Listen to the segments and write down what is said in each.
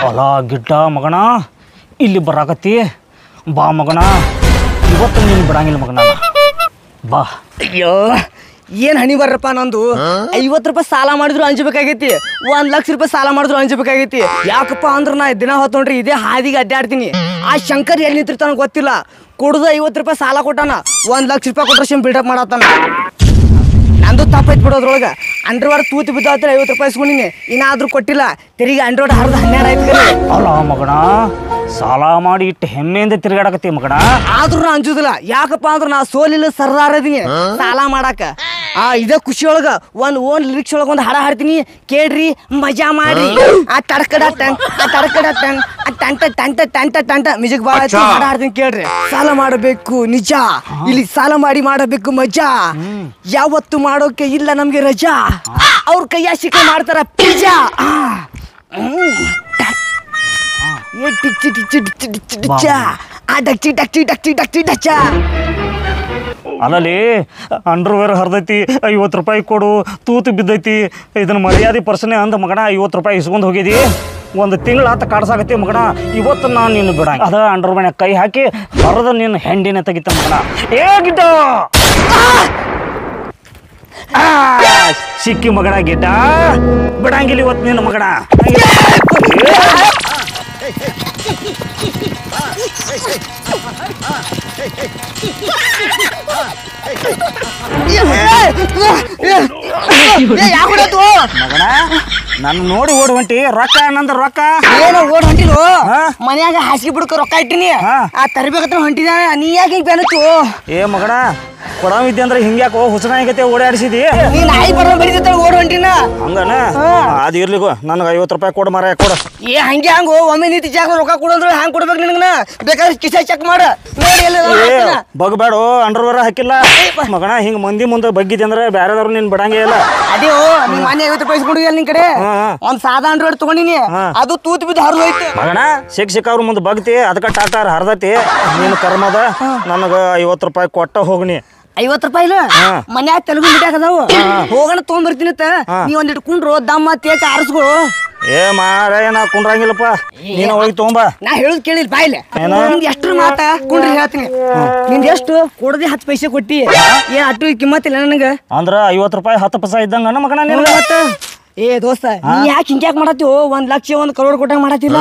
ಅಲ್ಲ ಗಿಡ್ಡ ಮಗಣ ಇಲ್ಲಿ ಬರಾಕತ್ತಿ ಬಾ ಮಗಣ ಇವತ್ತು ನೀನು ಬಿಡಂಗಿಲ್ಲ ಮಗನ ಬಾ. ಅಯ್ಯೋ ಏನು ಹಣಿ ಬರ್ರಪ್ಪ ನಂದು 50 ರೂಪಾಯಿ ಸಾಲ ಮಾಡಿದ್ರು ಅಂಜಬೇಕಾಗೈತಿ 1 ಲಕ್ಷ ರೂಪಾಯಿ ಸಾಲ ಮಾಡಿದ್ರು ಅಂಜಬೇಕಾಗೈತಿ. ಯಾಕಪ್ಪ ಅಂದ್ರೆ ನಾ ದಿನ ಹೊತ್ತು ನೋಡ್ರಿ ಇದೇ ಹಾದಿಗೆ ಅಡ್ಡಾಡ್ತೀನಿ. ಆ ಶಂಕರ್ ಎಲ್ಲಿ ನಿಂತಿರ್ತಾನ ಗೊತ್ತಿಲ್ಲ, ಕೊಡುದು 50 ರೂಪಾಯಿ ಸಾಲ ಕೊಟ್ಟಾನ, 1 ಲಕ್ಷ ರೂಪಾಯಿ ಕೊಟ್ರೆ ಶಿಮ್ ಬಿಲ್ಡಪ್ ಮಾಡತ್ತಾನ. ನಂದು ತಪ್ಪೈತ್ ಬಿಡೋದ್ರೊಳಗೆ ಅಂಡರ್ವಾಡ್ ತೂತು ಬಿದ್ದಾತ್ರ 50 ರೂಪಾಯಿ ಇಸ್ಕೊಂಡಿನಿ, ಇನ್ನಾದ್ರೂ ಕೊಟ್ಟಿಲ್ಲ. ತಿರುಗಿ ಅಂಡರ್ವಾಡ್ ಹರಿದು 12 ಆಯ್ತು. ಅಲ್ಲ ಮಗಣ ಸಾಲ ಮಾಡಿ ಇಟ್ಟು ಹೆಮ್ಮೆಯಿಂದ ತಿರ್ಗಾಡಕತ್ತಿ ಮಗಣ. ಆದ್ರೂ ನಾ ಅಂಜುದಿಲ್ಲ. ಯಾಕಪ್ಪ ಅಂದ್ರೆ ನಾ ಸೋಲಿಲ್ಲ ಸರ್ದಾರದೀನಿ ಸಾಲ ಮಾಡಾಕ. ಇದೇ ಖುಷಿ ಒಳಗ ಓನ್ ಲಿರಿಕ್ಸ್ ಒಳಗ ಒಂದು ಹಾಡ ಹಾಡ್ತೀನಿ, ಕೇಳ್ರಿ ಮಜಾ ಮಾಡ್ರಿ. ಆ ತಡಕಡ ಟಂಗ್ ಆ ತಡಕಡ ಟಂಗ್ ಆ ಟಂಟ ಟಂಟ ಟಂಟ ಟಂಟ ಮ್ಯೂಸಿಕ್ ಭಾಳ ಹಾಡ ಹಾಡ್ತೀನಿ ಕೇಳ್ರಿ. ಸಾಲ ಮಾಡಬೇಕು ನಿಜ, ಇಲ್ಲಿ ಸಾಲ ಮಾಡಿ ಮಾಡಬೇಕು ಮಜಾ, ಯಾವತ್ತು ಮಾಡೋಕೆ ಇಲ್ಲ ನಮ್ಗೆ ರಜಾ, ಅವ್ರ ಕೈಯ ಶಿಕೆ ಮಾಡ್ತಾರ ಪಿಜ್ಜಾ. ಅಲ್ಲಲ್ಲಿ ಅಂಡರ್ವೇರ್ ಹರಿದೈತಿ 50 ರೂಪಾಯಿ ಕೊಡು, ತೂತು ಬಿದ್ದೈತಿ, ಇದನ್ನ ಮರ್ಯಾದೆ ಪರ್ಸನೆ ಅಂದ ಮಗಣ 50 ರೂಪಾಯಿ ಇಸ್ಕೊಂಡು ಹೋಗಿದಿ. 1 ತಿಂಗಳು ಆತ ಕಾಡ್ಸಾಕತ್ತಿ ಮಗಣ. ಇವತ್ತು ನಾನು ನಿನ್ನ ಬಿಡ ಅದ ಅಂಡರ್ವೇರ್ನ ಕೈ ಹಾಕಿ ಹರಿದ ನಿನ್ನ ಹೆಂಡಿನ ತೆಗಿತ ಮಗಣ. ಏ ಗಿಡ್ಡ ಸಿಕ್ಕಿ ಮಗಣ ಗಿಡ್ಡ ಬಿಡಂಗಿಲ್ಲ ಇವತ್ತು ನಿನ್ನ ಮಗಣ. ಮಗಣ ನನ್ನ ನೋಡಿ ಓಡ್ ಹೊಂಟಿ ರೊಕ್ಕ ನಂದ್ರ ರೊಕ್ಕ ಏನು ಓಡ್ ಹೊಂಟಿಲು ಮನ್ಯಾಗ ಹಾಸಿಗೆ ಬಿಡ್ಕ ರೊಕ್ಕ ಇಟ್ಟಿನಿ, ಆ ತರಬೇಕತ್ರ ಹೊಂಟಿದ. ನೀ ಯಾಕೆ ಈಗ ಬೆನತ್ತು? ಏ ಮಗಣ ಕೊಡವಿದ್ದೆ ಅಂದ್ರೆ ಹಿಂಗ್ಯಾಕೋ ಹುಸನಾಗತ್ತೆ ಓಡಾಡಿಸಿದಿ. ನೀ ನಾಯಿ ಬರೋ ಬಡಿದ ಓಡ್ ಹೊಂಟಿನ ಹಂಗನ ಅದು ಇರ್ಲಿಗೋ ನನಗೆ 50 ರೂಪಾಯಿ ಕೊಡು ಮಾರ ಕೊಡು. ಏ ಹಂಗೆ ಹಂಗು ಒಮ್ಮೆ ನೀತಿ ಜಾಗ ರೊಕ್ಕ ಕೊಡಂದ್ರೆ ಹ್ಯಾಂಗ್ ಕೊಡ್ಬೇಕು ನಿನಗನ? ಬೇಕಾದ್ರೆ ಕಿಸೆ ಚೆಕ್ ಮಾಡ ನೋಡಿ. ಬಗ್ಬೇಡ ಅಂಡರ್ವೇರ್ ಹಾಕಿಲ್ಲ ಮಗಣ. ಹಿಂಗ್ ಮಂದಿ ಮುಂದೆ ಬಗ್ಗಿದ್ದೆ ಅಂದ್ರೆ ಬ್ಯಾರೆದವ್ರು ನೀನ್ ಬಿಡಂಗೇ ಇಲ್ಲ. ಅದೇ ನೀ ಮನೆ 50 ರೂಪಾಯಿ ಕೊಡಿ ನಿನ್ ಕಡೆ ಒಂದ್ ಸಾದಾ ಅಂಡ್ರಾಯ್ಡ್ ತಗೊಂಡಿನಿ, ಅದು ತೂತ್ ಬಿದ್ದು ಹರಿದು ಹೋಯ್ತು ಮಗಣ. ಸಿಕ್ಕ ಅವ್ರ ಮುಂದೆ ಬಗ್ತಿ ಅದಕ್ಕೆ ಟಾಟಾರ್ ಹರ್ದತಿ ನೀನು ಕರ್ಮದ. ನನಗ 50 ರೂಪಾಯಿ ಕೊಟ್ಟ ಹೋಗ್ನಿ. 50 ರೂಪಾಯಿ ಇಲ್ಲ ಮನ್ಯಾಗ ತೆಲುಗು ಮಿಠಾಕ್ ಅದಾವು, ಹೋಗೋಣ ತೊಗೊಂಡ್ಬರ್ತೀನಿ. ನೀ ಒಂದ್ ಇಟ್ಕೊಂಡ್ರು ದಮ್ಮ ತೇಕ ಆರಿಸ್ಕೊ. ಏ ಮಾರ ನಾ ಕುಂಡ್ರಂಗಿಲ್ಲಪ್ಪ, ನೀನು ಹೋಗಿ ತೊಗೊಂಬ. ನಾ ಹೇಳುದ್ ಕೇಳಿಲ್ ಬಾಯ್ಲೆ ಎಷ್ಟ್ರ ಮಾತ ಕುಂಡ್ರಿ ಹೇಳ್ತೀನಿ. ನಿಂದ ಎಷ್ಟು ಕೊಡದಿ 10 ಪೈಸೆ ಕೊಟ್ಟಿ, ಏನ್ ಅಟ್ಟು ಕಿಮ್ಮತ್ತಿಲ್ಲ ನನಗ. ಅಂದ್ರ 50 ರೂಪಾಯಿ 10 ಪೈಸೆ ಇದ್ದಂಗ ಮಗನ ನೀನು. ಏ ದೋಸ್ತ ನೀ ಯಾಕೆ ಹಿಂಗ್ಯಾಕ್ ಮಾಡತ್ತೀವೋ? 1 ಲಕ್ಷ 1 ಕರೋಡ್ ಕೊಟ್ಟಾಗ ಮಾಡತ್ತಿಲ್ಲ.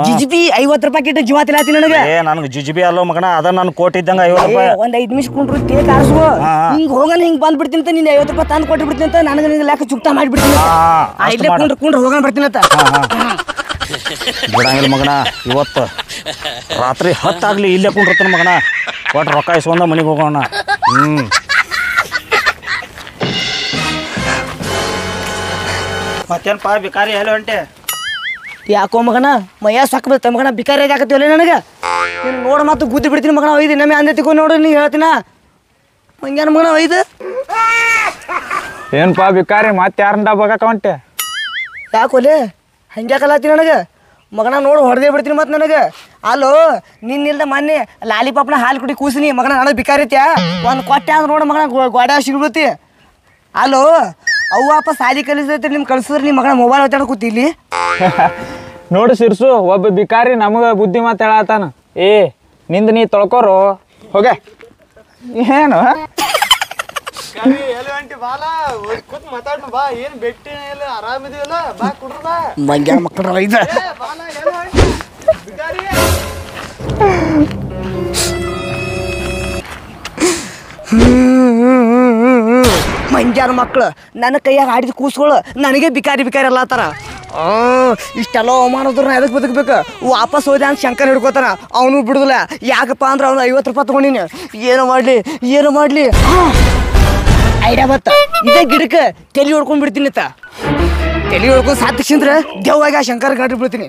ಜಿಜಿಬಿ 50 ರೂಪಾಯಿ ಕಿಟ್ಟ ಜೀವ ತಿಲಾತಿ ನನಗೆ. ಏ ನನಗೆ ಜಿಜಿಬಿ ಅಲ್ಲೋ ಮಗನ, ಅದ ನಾನು ಕೋಟಿ ಇದ್ದಂಗ 50 ರೂಪಾಯಿ. ಒಂದ್ 5 ನಿಮಿಷ ಕುಂಡ್ರು ತೇಕ್ ಆರಿಸ್ಕೋ. ಹಿಂಗ್ ಹೋಗಣ ಹಿಂಗ್ ಬಂದ್ಬಿಡ್ತೀನಿ ಅಂತ ನೀನ್ 50 ರೂಪಾಯಿ ತಂದು ಕೊಟ್ಟು ಬಿಡ್ತೀನಿ ಅಂತ ನನಗೆ ನಿಂಗೆ ಲೆಕ್ಕ ಚುಕ್ತಾ ಮಾಡಿಬಿಡ್ತೀನಿ. ಇಲ್ಲೇ ಕುಂಡ್ರು ಹೋಗೋಣ ಬರ್ತೀನಿ ಅಂತ ಬಿಡಂಗಿಲ್ಲ ಮಗನ. ಇವತ್ತು ರಾತ್ರಿ 10 ಆಗ್ಲಿ ಇಲ್ಲೇ ಕುಂಡಿರ್ತಾನ ಮಗನ. ಒಟ್ಟು ರೊಕ್ಕ ಇಸ್ಕೊಂಡ ಮನೆಗೆ ಹೋಗೋಣ. ಮತ್ತೇನಪ್ಪ ಬಿಕಾರಿ ಎಲ್ಲ ಹೊಂಟೆ? ಯಾಕೋ ಮಗನ ಮಯ್ಯ ಸಾಕ್ ಬರುತ್ತೆ ಮಗನ, ಬಿಕಾರಿ ಆಗತ್ತಿವಲ್ಲ ನನಗೆ. ನೀನು ನೋಡ ಮತ್ತು ಗುದ್ದಿ ಬಿಡ್ತೀನಿ ಮಗನ. ಒಯ್ದು ನಮ್ಮೆ ಅಂದೆ ತಿಳ್ಕೊಂಡು ನೋಡ್ರಿ ನೀ ಹೇಳ್ತೀನ ಮಂಗ್ಯಾನ ಮಗನ ಒಯ್ದು. ಏನಪ್ಪ ಬಿಕಾರಿ ಮತ್ತೆ ಯಾರನ್ನ ಬಗಾಕ ಹೊಂಟೆ? ಯಾಕೋಲೆ ಹಂಗ್ಯಾಕಲ್ಲತ್ತಿ ನನಗೆ ಮಗನ? ನೋಡು ಹೊಡೆದೇ ಬಿಡ್ತೀನಿ ಮತ್ತೆ ನನಗೆ. ಅಲ್ಲೋ ನಿನ್ನಿಲ್ದ ಮೊನ್ನೆ ಲಾಲಿಪಾಪ್ನ ಹಾಲು ಕುಡಿ ಕೂಸಿನಿ ಮಗನ, ನನಗೆ ಬಿಕಾರಿ ಐತ್ಯಾ? ಒಂದು ಕೊಟ್ಟೆ ಅಂದ್ರೆ ನೋಡು ಮಗನ ಗೋಡೆ ಸಿಗ್ಬಿಡ್ತಿ. ಅಲ್ಲೋ ಅವ್ವ ಅಪ್ಪ ಸಾಲಿ ಕಲಿಸೈತಿ, ನಿಮ್ ಕಳ್ಸಿದ್ರೆ ನಿಮ್ಮ ಮಗನ ಮೊಬೈಲ್ ಒತ್ತಾಡ ಕೂತಿಲ್ಲಿ. ನೋಡು ಸಿರ್ಸು, ಒಬ್ಬ ಬಿಕಾರಿ ನಮಗೆ ಬುದ್ಧಿ ಮಾತು ಹೇಳತ್ತಾನ. ಏ ನಿಂದ ನೀ ತೊಳ್ಕೊರು ಹೋಗೆ. ಏನು ಮಂಗ್ಯಾನ ಮಕ್ಕಳ ಒಯ್ದ ಮಂಗ್ಯಾನ ಮಕ್ಕಳು ನನ್ನ ಕೈಯಾಗ ಆಡಿದ ಕೂಸ್ಗಳು ನನಗೆ ಬಿಕಾರಿ ಬಿಕಾರಿ ಅಲ್ಲತ್ತಾರ. ಇಷ್ಟೆಲ್ಲ ಅವಮಾನದ್ರು ಎದಕ್ಕೆ ಬದುಕಬೇಕು? ವಾಪಸ್ ಹೋದೆ ಅಂತ ಶಂಕರ್ ಹಿಡ್ಕೋತಾನ, ಅವನು ಬಿಡುದಿಲ್ಲ. ಯಾಕಪ್ಪ ಅಂದ್ರೆ ಅವ್ನು 50 ರೂಪಾಯಿ ತೊಗೊಂಡಿನಿ. ಏನು ಮಾಡಲಿ ಐಡಿಯಾ ಬತ್ತ. ಇದೇ ಗಿಡಕ್ಕೆ ತಲೆ ಹೊಡ್ಕೊಂಡ್ ಬಿಡ್ತೀನಿ. ತಲೆ ಹೊಡ್ಕೊಂಡು ಸಾಧಿಸಿದ್ರೆ ದೇವ್ವಾಗಿ ಆ ಶಂಕರ್ ಗಾಡಿ ಬಿಡ್ತೀನಿ.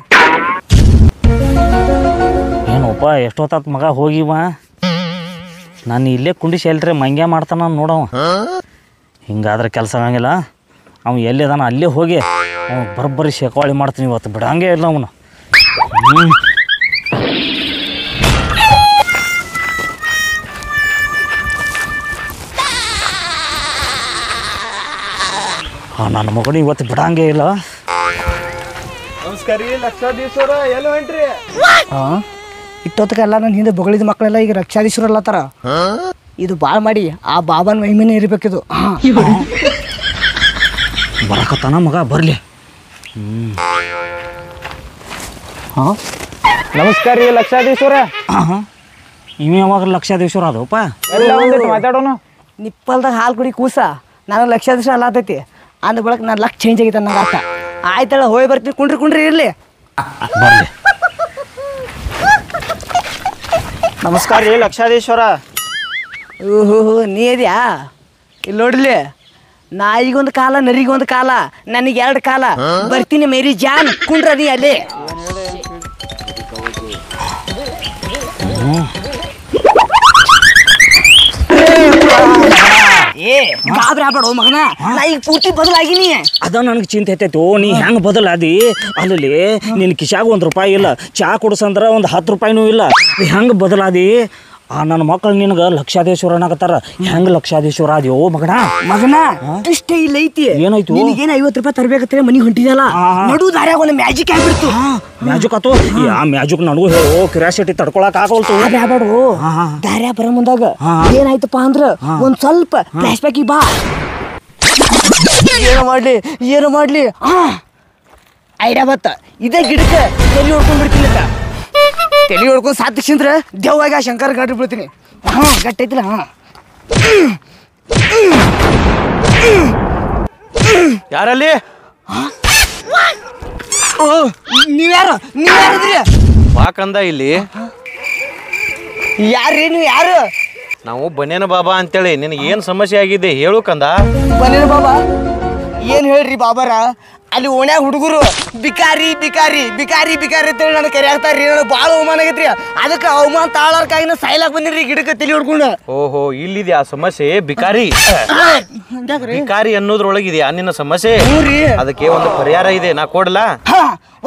ಏನಪ್ಪ ಎಷ್ಟೊತ್ತಾತ್ ಮಗ ಹೋಗಿವ? ನಾನು ಇಲ್ಲೇ ಕುಂಡಿಸಿ ಎಲ್ರಿ ಮಂಗ್ಯ ಮಾಡ್ತಾನ ನೋಡವ. ಹಿಂಗಾದ್ರೆ ಕೆಲಸ ಆಗಂಗಿಲ್ಲ. ಅವ್ನು ಎಲ್ಲಿದಾನ ಅಲ್ಲೇ ಹೋಗಿ ಅವ್ನು ಬರೋಬ್ಬರಿ ಶೇಕವಾಳಿ ಮಾಡ್ತೀನಿ ಇವತ್ತು. ಬಿಡಂಗೇ ಇಲ್ಲ ಅವನು. ನನ್ನ ಮಗನು ಇವತ್ತು ಬಿಡಂಗೇ ಇಲ್ಲ. ನಮಸ್ಕಾರ ರೀ ಲಕ್ಷಾಧೀಶ್ವರ ಎಲ್ಲಿ ಹೊಂಟ್ರಿ? ಇಟ್ಟೊತ್ತಕ್ಕೆಲ್ಲ ನನ್ನ ಹಿಂದೆ ಬೊಗಳಿದ ಮಕ್ಕಳೆಲ್ಲ ಈಗ ಲಕ್ಷಾಧೀಶ್ವರ ಅಲ್ಲತ್ತಾರ. ಇದು ಭಾಳ ಮಾಡಿ ಆ ಬಾಬಾನ ಮಹಿಮೆನೇ ಇರ್ಬೇಕಿದು. ಬರಕತ್ತಾನ ಮಗ ಬರ್ಲಿ. ನಮಸ್ಕಾರ ರೀ ಲಕ್ಷಾಧೀಶ್ವರ. ಇವ ಯಾವಾಗ ಲಕ್ಷಾಧೀಶ್ವರ ಅದಪ್ಪ? ಎಲ್ಲ ಒಂದಿಟ್ಟು ಮಾತಾಡೋಣ. ನಿಪ್ಪಲ್ದಾಗ ಹಾಲು ಕುಡಿ ಕೂಸ ನಾನು ಲಕ್ಷಾಧೀಶ್ವರ ಅಲ್ಲತೈತಿ ಅಂದ ಬಳಕ ನಾನು ಲಕ್ಷ ಚೇಂಜ್ ಆಗೈತೆ ನಂಗೆ ಆತ. ಆಯ್ತಳ ಹೋಗಿ ಬರ್ತೀನಿ, ಕುಂಡ್ರಿ ಇರ್ಲಿ. ಬರ್ಲಿ. ನಮಸ್ಕಾರ ರೀ ಲಕ್ಷಾಧೀಶ್ವರ. ಓಹೋ ನೀ ಇದೆಯಾ? ಇಲ್ಲಿ ನೋಡ್ಲಿ, ನಾಯಿಗೊಂದು ಕಾಲ ನರಿಗೊಂದು ಕಾಲ, ನನಗೆ 2 ಕಾಲ. ಬರ್ತೀನಿ ಮೇರಿ ಜಾನ್, ಕುಂಡ್ರದಿ ಅಲ್ಲಿ. ಏ ಗಾಬ್ರಿ ಆಗ್ಬೇಡ ಮಗನ, ನಾ ಈಗ ಪೂರ್ತಿ ಬದಲಾಗಿನಿ. ಅದ ನನಗೆ ಚಿಂತೆ ಐತೈತಿ. ನೀ ಹೆಂಗೆ ಬದಲಾದಿ? ಅಲ್ಲಿ ನಿನ್ನ ಕಿಶಾಗ ₹1 ಇಲ್ಲ, ಚಾ ಕುಡ್ಸಂದ್ರ ಒಂದು ₹10 ಇಲ್ಲ. ಹೆಂಗೆ ಬದಲಾದಿ? ನನ್ನ ಮಕ್ಕಳು ನಿನಗೆ ಲಕ್ಷಾಧೀಶ್ವರ ಅನ್ನಕತ್ತಾರ. ಹೆಂಗೆ ಲಕ್ಷಾಧೀಶ್ವರ ಅದ್ಯೋ ಮಗನ? ಇಷ್ಟೇ ಇಲ್ಲ ಐತಿ. ಏನಾಯ್ತು? ನಿನಗೇನು ₹50 ತರಬೇಕಂತ ಮನಿಗೆ ಹೊಂಟಿದಲ್ಲ, ನಡು ದಾರ್ಯಾಗ ಒಂದು ಮ್ಯಾಜಿಕ್ ಆಗ್ಬಿಡ್ತು. ಮ್ಯಾಜಿಕ್ ಆತು? ಆ ಮ್ಯಾಜಿಕ್ ನನಗೂ ಹೇಳು, ಕ್ಯೂರಿಯಾಸಿಟಿ ತಡ್ಕೊಳಕ್ ಆಗಲ್ತು. ಬ್ಯಾಡು ದಾರ್ಯಾ ಬರ ಮುಂದಾಗ ಏನಾಯ್ತಪ್ಪ ಅಂದ್ರ ಒಂದ್ ಸ್ವಲ್ಪ ಫ್ಲಾಶ್ ಬ್ಯಾಕ್ ಬಾ. ಏನು ಮಾಡ್ಲಿ ಐಡಿಯಾ ಬತ್ತ. ಇದೇ ಗಿಡಕ್ಕೆ ತಲೆ ಹೊಡ್ಕೊಂಡ್ಬಿಡ್ತೀನಿ. ತಲೆ ಹೊಡ್ಕೊಂಡು ಸಾಧಿಸಿಂದ್ರ ದೇವ್ವಾಗ ಶಂಕರ್ ಗಾಡಿ ಬಿಡ್ತೀನಿ. ಗಟ್ಟೈತಿಲ್ಲ. ಯಾರಲ್ಲಿ? ನೀವ್ಯಾರಿದ್ರಿ? ವಾಕಂದ ಇಲ್ಲಿ ಯಾರ್ರಿ ನೀವು? ಯಾರು? ನಾವು ಬನ್ನೇನ ಬಾಬಾ ಅಂತೇಳಿ. ನಿನಗೆ ಏನು ಸಮಸ್ಯೆ ಆಗಿದೆ ಹೇಳು ಕಂದ. ಬನ್ನೇನ ಬಾಬಾ ಏನ್ ಹೇಳ್ರಿ ಬಾಬಾರ? ಅಲ್ಲಿ ಓಣ್ಯಾಗ ಹುಡುಗರು ಬಿಕಾರಿ ಬಿಕಾರಿ ಬಿಕಾರಿ ಬಿಕಾರಿ ಅಂತೇಳಿ ನನಗೆ ಕರೆ ಆಗ್ತಾರ್ರಿ. ನನಗೆ ಭಾಳ ಅವಮಾನ ಆಗೈತ್ರಿ. ಅದಕ್ಕೆ ಅವಮಾನ ತಾಳಾರ್ಕಾಗಿ ನಾ ಸಾಯ್ಲಾಕ್ ಬಂದಿರಿ ಗಿಡಕ್ಕೆ ತಲೆ ಹೊಡ್ಕೊಂಡು. ಓಹೋ, ಇಲ್ಲಿದೆ ಆ ಸಮಸ್ಯೆ. ಬಿಕಾರಿ ಬಿಕಾರಿ ಅನ್ನೋದ್ರೊಳಗಿದೆಯಾ ನಿನ್ನ ಸಮಸ್ಯೆ? ಅದಕ್ಕೆ ಒಂದು ಪರಿಹಾರ ಇದೆ, ನಾ ಕೊಡ್ಲಾ?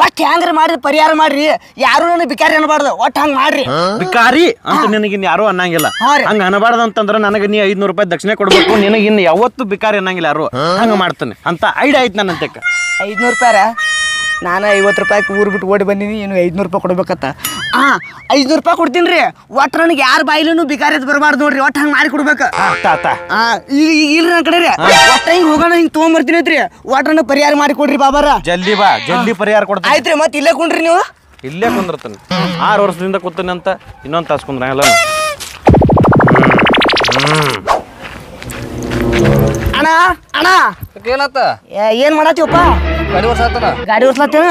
ಒಟ್ಟು ಹೆಂಗ್ರ ಮಾಡಿದ್ರೆ ಪರಿಹಾರ ಮಾಡ್ರಿ. ಯಾರು ನನಗೆ ಬಿಕಾರಿ ಅನ್ನಬಾರ್ದು, ಒಟ್ಟು ಹಂಗೆ ಮಾಡ್ರಿ. ಬಿಕಾರಿ ಅಂತ ನಿನಗೆ ಇನ್ನು ಯಾರು ಅನ್ನಂಗಿಲ್ಲ. ಹಂಗ ಅನ್ನಬಾರ್ದು ಅಂತಂದ್ರೆ ನನಗೆ ನೀ ₹500 ದಕ್ಷಿಣೆ ಕೊಡ್ಬೇಕು. ನಿನಗೆ ಇನ್ನು ಯಾವತ್ತು ಬಿಕಾರಿ ಅನ್ನಂಗಿಲ್ಲ ಯಾರು. ಹಂಗ ಮಾಡ್ತಾನೆ ಅಂತ ಐಡಿಯಾ ಆಯ್ತು ನನ್ನ ಅಂತೆಕ್ಕ. ₹500? ನಾನು ₹50 ಊರು ಬಿಟ್ಟು ಓಡಿ ಬಂದೀನಿ, ಇನ್ನು ₹500 ಕೊಡ್ಬೇಕತ್ತ. ₹500 ಕೊಡ್ತೀನಿ ರೀ. ಒಟ್ಟು ನನಗೆ ಯಾರ ಬಾಯಿಲೂ ಬಿಕಾರಿ ಬರಬಾರ್ದು ನೋಡ್ರಿ. ಒಟ್ಟು ಹಂಗೆ ಮಾಡಿ ಕೊಡ್ಬೇಕು. ಈಗ ಇಲ್ರಿ ನನ್ನ ಕಡೆ ರೀ. ಒಟ್ಟು ಹಿಂಗೆ ಹೋಗೋಣ, ಹಿಂಗೆ ತೊಗೊಂಬರ್ತೀನಿ ಐತ್ರಿ. ಒಟ್ಟು ನನಗೆ ಪರಿಹಾರ ಮಾಡಿ ಕೊಡ್ರಿ ಬಾಬಾರ. ಜಲ್ದಿ ಬಾ, ಜಲ್ದಿ ಪರಿಹಾರ ಕೊಡ್ತೀನಿ. ಆಯ್ತ್ರಿ, ಮತ್ತೆ ಇಲ್ಲೇ ಕುಂಡ್ರಿ ನೀವು. ಇಲ್ಲೇ ಕುಂದಿರ್ತಾನೆ. 6 ವರ್ಷದಿಂದ ಕೂತಾನೆ ಅಂತ ಇನ್ನೊಂದು ತಾಸು ಕುಂದ್ರಂಗಲ್ಲ. ಅಣ್ಣ ಅಣ್ಣ ಏನತ್ತ? ಏನ್ ಮಾಡತ್ತೀವಪ್ಪ? ಗಾಡಿ ವರ್ಷ ಆತನ ಗಾಡಿ ಓಡಿಸ್ಲತ್ತೇನ?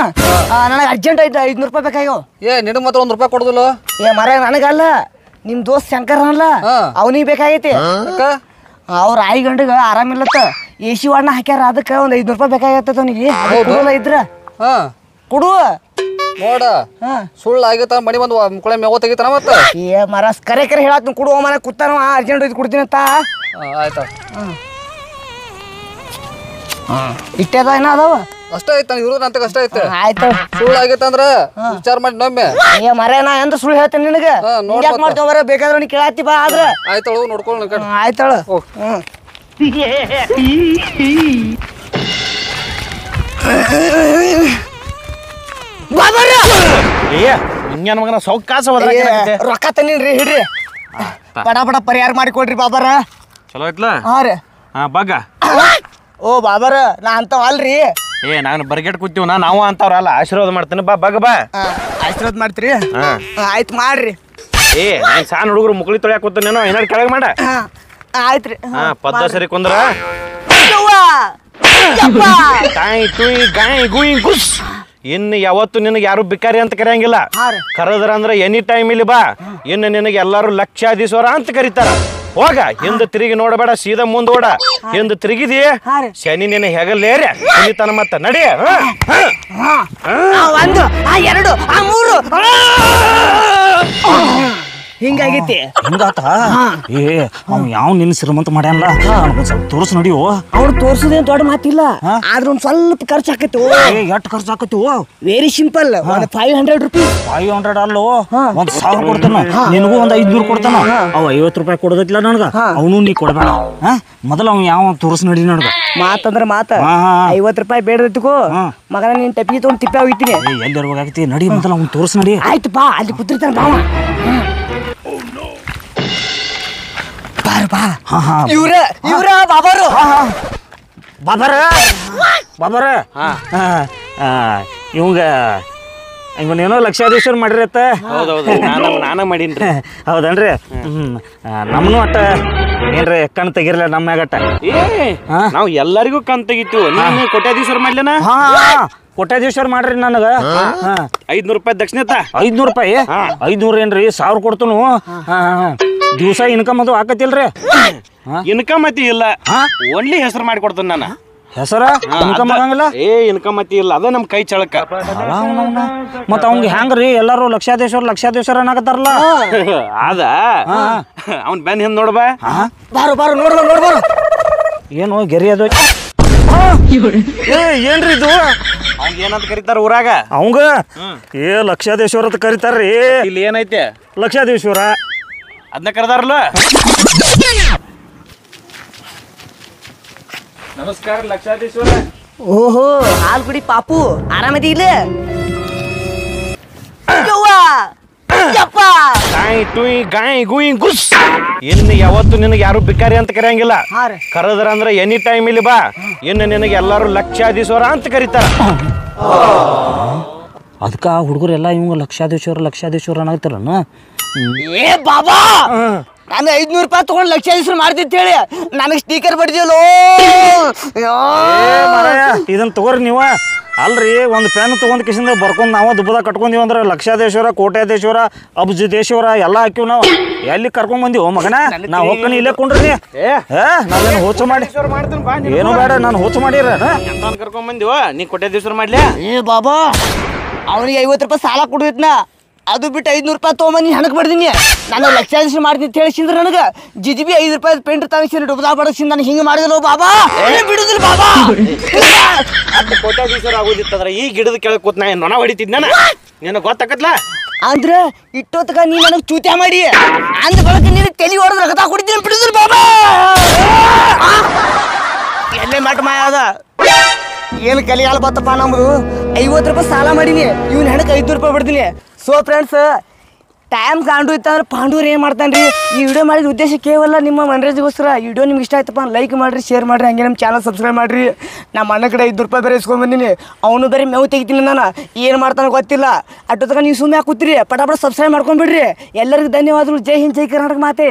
ನನಗೆ ಅರ್ಜೆಂಟ್ ಐತೆ, ₹500 ಬೇಕಾಗ್ಯಾವ. ನಿನಗೆ ಮಾತ್ರ ₹1 ಕೊಡುದಿಲ್ಲ? ನನಗಲ್ಲ, ನಿಮ್ ದೋಸ್ತ್ ಶಂಕರ್ ಅಲ್ಲ, ಅವನಿಗೆ ಬೇಕಾಗೈತಿ. ಅವ್ರ ಆಯಿ ಗಂಡಗ ಆರಾಮಿಲ್ಲತ್ತ, AC ವಾರ್ಡ್ನ ಹಾಕ್ಯಾರ. ಅದಕ್ಕೆ ಒಂದು ₹500 ಬೇಕಾಗತ್ತ ಅವನಿಗೆ. ಇದ್ರ ಕೊಡು ನೋಡ. ಸುಳ್ಳು ಆಗೈತ, ಮಣಿ ಬಂದು ಮುಕ್ಕಳೆ ಮೇವ ತೆಗಿತಾನ. ಮತ್ತೆ ಮರ ಕರೆ ಹೇಳತ್ ಕೊಡುವ ಮನೆ ಕೂತಾನ. ಅರ್ಜೆಂಟ್ ಐತಿ, ಕೊಡ್ತೀನಿ ಅಂತ. ಆಯ್ತಾ? ಇಟ್ಟದ ಏನ ಅದಾವ? ಅಷ್ಟೇ ಐತ ಇರೋದು ಅಂತ ಅಷ್ಟೇ ಐತೆ. ಆಯ್ತು, ಸುಳ್ಳು ಆಗೈತೆ ಅಂದ್ರ ವಿಚಾರ ಮಾಡಿ ನೊಮ್ಮೆ. ಮರ ನಾ ಎಂತ ಸುಳ್ಳು ಹೇಳ್ತೇನೆ ನಿನಗೆ? ಮಾಡ್ಕೊಂಬರ ಬೇಕಾದ್ರೆ ನೀ ಕೇಳತ್ತಿ ಬಾ. ಆದ್ರ ಆಯ್ತಳು, ನೋಡ್ಕೊಳ್ಳ. ಆಯ್ತಳ. ಹಿಂಗೇನು ಮಗನ ಸೌಕಾಸ ರೊಕ್ಕ ತನ್ನಿನ್ರಿ, ಹಿಡ್ರಿ. ಬಡ ಬಡ ಪರಿಹಾರ ಮಾಡಿ ಕೊಡ್ರಿ ಬಾಬಾರ. ಚಲೋ ಐತ್ಲಾ? ರೀ. ಬಗ್ಗ. ಓ ಬಾಬಾರ, ನಾ ಅಂತವ ಅಲ್ರಿ. ನಾನು ಬರ್ಗೆಟ್ ಕೂತೀವ್ ನಾವು ಅಂತವ್ರಲ್ಲ. ಆಶೀರ್ವಾದ ಮಾಡ್ತೀನಿ, ಬಾ ಬಗ್ಗ ಬಾ. ಆಶೀರ್ವಾದ ಮಾಡ್ತೀರಿ? ಆಯ್ತು ಮಾಡ್ರಿ. ನಾನು ಸಣ್ಣ ಹುಡುಗರು ಮುಕ್ಳಿ ತೊಳ್ಯಾಕ ಕೂತನೇನೋ, ಏನಾರು ಕೆಳಗೆ ಮಾಡ. ಆಯ್ತ್ರಿ. ಪದ್ದ ಸರಿ ಕುಂದ್ರ. ಗಾಯ್ ಟುಯ್ ಗಾಯ್ ಗುಯ್ ಗುಸ್. ಇನ್ನು ಯಾವತ್ತು ನಿನಗೆ ಯಾರು ಬಿಕಾರಿ ಅಂತ ಕರೆಯಂಗಿಲ್ಲ. ಕರೆದ್ರ ಅಂದ್ರೆ ಎನಿ ಟೈಮ್ ಇಲ್ಲಿ ಬಾ. ಇನ್ನು ನಿನಗೆ ಎಲ್ಲಾರು ಲಕ್ಷಾಧೀಶ್ವರ ಅಂತ ಕರೀತಾರ. ಹೋಗ, ಹಿಂದೆ ತಿರುಗಿ ನೋಡಬೇಡ, ಸೀದಾ ಮುಂದೆ ಓಡ. ಹಿಂದೆ ತಿರುಗಿದಿ ಶನಿ ನಿನ್ನ ಹೆಗಲೇರ ಕುಣಿತಾನ. ಮತ್ತ ನಡಿ. 1 2 3 ಹಿಂಗಾಗೈತಿ. ಹಿಂಗಾತ? ಅವ್ ಯಾವ ನಿನ್ನ ಶ್ರೀಮಂತ ಮಾಡ್ಯಾನಲ್ಲ, ಸ್ವಲ್ಪ ತೋರ್ಸ್ ನಡಿಯೋ. ಅವ್ರು ತೋರ್ಸೋದೇನ್ ದೊಡ್ಡ ಮಾತಿಲ್ಲ, ಆದ್ರ ಒಂದ್ ಸ್ವಲ್ಪ ಖರ್ಚು ಆಕೈತಿ. ಎಷ್ಟು ಖರ್ಚು ಆಕೈತಿ? Very simple. ಒಂದು ₹500. 500 ಅಲ್ಲೋ, 1000 ಕೊಡ್ತಾನ. ನಿನಗೂ ಒಂದು 500 ಕೊಡ್ತಾನ. ಅವ್ ₹50 ಕೊಡೋದಿಲ್ಲ ನನಗ. ಅವನು ನೀ ಕೊಡ್ಬೇಡ. ಮೊದಲ ಅವ್ ಯಾವ ತೋರ್ಸ್ ನಡಿ ನನಗ. ಮಾತಂದ್ರ ಮಾತ ಹಾ, ಹಾ. 50 ರೂಪಾಯಿ ಬೇಡದತ್ತಿಕೋ ಮಗನ ನೀನ್ ಟಪಿಗೆ ತಗೊಂಡ್ ತಿಪ್ಪ ಹೋಗ್ತೀನಿ ಎಲ್ಲಿ ಇರ್ಬೇಕಾಗತಿ ನಡಿ ಮೊದಲ ಅವ್ನು ತೋರ್ಸ್ ನಡಿ. ಆಯ್ತು ಬಾ ಅಲ್ಲಿ ಕೂತಿರ್ತಾನ ಬಾವ ಬಾರ ಬಾ ಹಾ ಹಾ ಇವ್ರ ಬಾಬಾರು ಬಾಬರ ಇವಂಗ ಇವನೇನೋ ಲಕ್ಷಾಧೀಶ್ವರ ಮಾಡಿರತ್ತ. ಹೌದೌದು ನಾನ ಮಾಡೀನ್ರಿ. ಹೌದನ್ರಿ. ನಮ್ಮನು ಅಟ್ಟ ಏನ್ರಿ ಕಣ್ ತೆಗಿರ್ಲ ನಮ್ಮ ಮ್ಯಾಗಟ್ಟ. ನಾವು ಎಲ್ಲರಿಗೂ ಕಣ್ ತೆಗಿತೀವಿ. ನೀನು ಕೋಟ್ಯಾಧೀಶ್ವರ ಮಾಡ್ಲೇನ? ಹಾ ಕೋಟ್ಯಾಧೀಶ್ವರ ಮಾಡ್ರಿ ನನಗ 500 ರೂಪಾಯಿ ದಕ್ಷಿಣತ. 500 ರೂಪಾಯಿ 500 ಏನ್ರಿ 1000 ಕೊಡ್ತನು. ದಿವಸ ಇನ್ಕಮ್ ಅದು ಆಕತಿಲ್ರಿ. ಇನ್ಕಮ್ ಅತಿ ಇಲ್ಲ, ಓನ್ಲಿ ಹೆಸರು ಮಾಡಿ ಕೊಡ್ತೇನೆ ನಾನು. ಹೆಸರ ಇನ್ಕಮ್ ಆಗಂಗಿಲ್ಲ. ಇನ್ಕಮ್ ಅತಿ ಇಲ್ಲ, ಅದ ನಮ್ ಕೈ ಚಳಕ. ಮತ್ತ ಅವಂಗ ಹೆಂಗ್ರಿ ಎಲ್ಲಾರು ಲಕ್ಷಾಧೀಶ್ವರ ಅನ್ನಕತ್ತಾರಲ್ಲ. ಅದ ಅವ್ನ್ ಬೆನ್ ಹಿಂದ್ ನೋಡ್ಬಾ. ಬಾರು ನೋಡ್ಬಾರು ಏನು ಗೆರಿ ಅದು ಏನ್ರಿ ಇದು? ಅವ್ನ್ ಏನಂತ ಕರೀತಾರ ಊರಾಗ? ಅವಂಗ ಲಕ್ಷಾಧೀಶ್ವರ ಅಂತ ಕರೀತಾರ್ರಿ. ಇಲ್ಲಿ ಏನೈತೆ? ಲಕ್ಷಾಧೀಶ್ವರ ಅದನ್ನ ಕರೆದಾರಲ್ಲ. ನಮಸ್ಕಾರ ಲಕ್ಷಾಧೀಶ್ವರ. ಓಹೋ ಹಾಲ್ ಕುಡಿ ಪಾಪು ಆರಾಮದಿ ಇಲ್ಲ? ಗಾಯಿ ಗುಯಿ ಗುಸ್. ಇನ್ನು ಯಾವತ್ತು ನಿನಗೆ ಯಾರು ಬಿಕಾರಿ ಅಂತ ಕರೆಯಂಗಿಲ್ಲ. ಕರೆದ್ರ ಅಂದ್ರೆ ಎನಿ ಟೈಮ್ ಇಲ್ಲಿ ಬಾ. ಇನ್ನು ನಿನಗೆ ಎಲ್ಲಾರು ಲಕ್ಷಾಧೀಶ್ವರ ಅಂತ ಕರೀತಾರ. ಅದಕ್ಕ ಹುಡುಗರು ಎಲ್ಲ ಇವಂಗ ಲಕ್ಷಾಧೀಶ್ವರ ಅನ್ನತ್ತಾರನ. ಏ ಬಾಬಾ ನಾನು 500 ರೂಪಾಯಿ ತಗೊಂಡು ಲಕ್ಷಾಧೀಶ್ವರ ಮಾಡ್ತಿತ್ತು ಹೇಳಿ ನನಗೆ ಸ್ಟಿಕರ್ ಬಡ್ದಿಯಲ್ಲೋ. ಇದನ್ನ ತಗೋರಿ ನೀವ. ಅಲ್ರಿ ಒಂದು ಪೆನ್ ತಗೊಂಡ್ ಕಿಸಿಂದ ಬರ್ಕೊಂಡ್ ನಾವು ದುಬ್ಬದ ಕಟ್ಕೊಂಡೀವಿ ಅಂದ್ರೆ ಲಕ್ಷಾಧೀಶ್ವರ ಕೋಟ್ಯಾಧೀಶ್ವರ ಅಬ್ಜದೇಶ್ವರ ಎಲ್ಲ ಹಾಕಿವ್ ನಾವು. ಎಲ್ಲಿ ಕರ್ಕೊಂಡ್ ಬಂದಿವ್ ಮಗನ? ನಾ ಹೋಗ್ಕನಿ ಇಲ್ಲೇ ಕೊಂಡ್ರಿ. ನಾನು ಹೋಚ ಮಾಡಿ ಏನು ಬೇಡ, ನಾನು ಹೋಚ ಮಾಡಿರ ಕರ್ಕೊಂಡ್ ಬಂದಿವ. ನೀ ಕೋಟ್ಯಾಧೀಶ್ವರ ಮಾಡ್ಲಿ? ಏ ಬಾಬಾ ಅವನಿಗೆ 50 ರೂಪಾಯಿ ಸಾಲ ಕೊಡಿದ್ನ, ಅದು ಬಿಟ್ಟು 500 ರೂಪಾಯಿ ತೊಗೊಂಬಂದು ಹಣಕ್ಕೆ ಬಡ್ದೀನಿ. ನಾನು ಲಕ್ಷಾಧೀಶ್ವರ ಮಾಡ್ತೀನಿ ಅಂತ ಹೇಳಿಸಿದ್ರೆ ನನಗೆ ಜಿಜಿಬಿ 5 ರೂಪಾಯಿ ಪೇಂಟ್ ತಾವಿಸಿ ಡುಬ್ದಾ ಬಡಸಿಂದ ನಾನು ಹಿಂಗೆ ಮಾಡಿದಲ್ಲ ಬಾಬಾ. ಬಿಡುದಿಲ್ಲ ಬಾಬಾ. ಕೋಟ್ಯಾಧೀಶ್ವರ ಆಗೋದಿತ್ತಂದ್ರ ಈ ಗಿಡದ ಕೆಳಗೆ ಕೂತ್ ನಾ ನೊಣ ಹೊಡಿತಿದ್ನ. ನಿನಗೆ ಗೊತ್ತಾಕತ್ಲ? ಅಂದ್ರೆ ಇಟ್ಟೊತ್ತಕ ನೀ ನನಗೆ ಚೂತ್ಯ ಮಾಡಿ ಅಂದ ಬಳಕ ನೀನು ತಲೆ ಹೊಡೆದ್ರೆ ರಗತಾ ಕುಡಿತೀನಿ. ಬಿಡುದಿಲ್ಲ ಬಾಬಾ. ಎಲ್ಲೇ ಮಠ ಮಾಯ ಅದ ಏನು ಕಲಿಗಾಲ ಬತ್ತಪ್ಪ ನಮ್ಮದು. 50 ರೂಪಾಯಿ ಸಾಲ ಮಾಡೀನಿ, ಇವ್ನ ಹೆಣಕ್ಕೆ 500 ರೂಪಾಯಿ ಬಿಡ್ತೀನಿ. ಸೊ ಫ್ರೆಂಡ್ಸ್, ಟೈಮ್ ಕಾಂಡು ಇತ್ತಂದ್ರೆ ಪಾಂಡೂರು ಏನು ಮಾಡ್ತಾನೆ ರೀ? ಈ ವಿಡಿಯೋ ಮಾಡಿದ ಉದ್ದೇಶ ಕೇವಲ ನಿಮ್ಮ ಮನರಂಜನೆಗೋಸ್ಕರ. ಈ ವಿಡಿಯೋ ನಿಮ್ಗೆ ಇಷ್ಟ ಆಯ್ತಪ್ಪ ಲೈಕ್ ಮಾಡಿರಿ, ಶೇರ್ ಮಾಡಿರಿ, ಹಂಗೆ ನಮ್ಮ ಚಾನಲ್ ಸಬ್ಸ್ಕ್ರೈಬ್ ಮಾಡಿರಿ. ನಮ್ಮ ಅಣ್ಣ ಕಡೆ 500 ರೂಪಾಯಿ ಬೇರೆ ಇಸ್ಕೊಂಡ್ಬಂದಿನಿ. ಅವನು ಬೇರೆ ಮೇವು ತೆಗಿತೀನಿ ನಾನು, ಏನು ಮಾಡ್ತಾನೆ ಗೊತ್ತಿಲ್ಲ. ಅಟ್ಟೋತಕ ನೀವು ಸುಮ್ಮನೆ ಕೂತಿರಿ, ಪಟಾಪಟ ಸಬ್ಸ್ಕ್ರೈಬ್ ಮಾಡ್ಕೊಂಡ್ಬಿಡ್ರಿ. ಎಲ್ಲರಿಗೂ ಧನ್ಯವಾದಗಳು. ಜೈ ಹಿಂದ್, ಜೈ ಕರ್ನಾಟಕ ಮಾತೆ.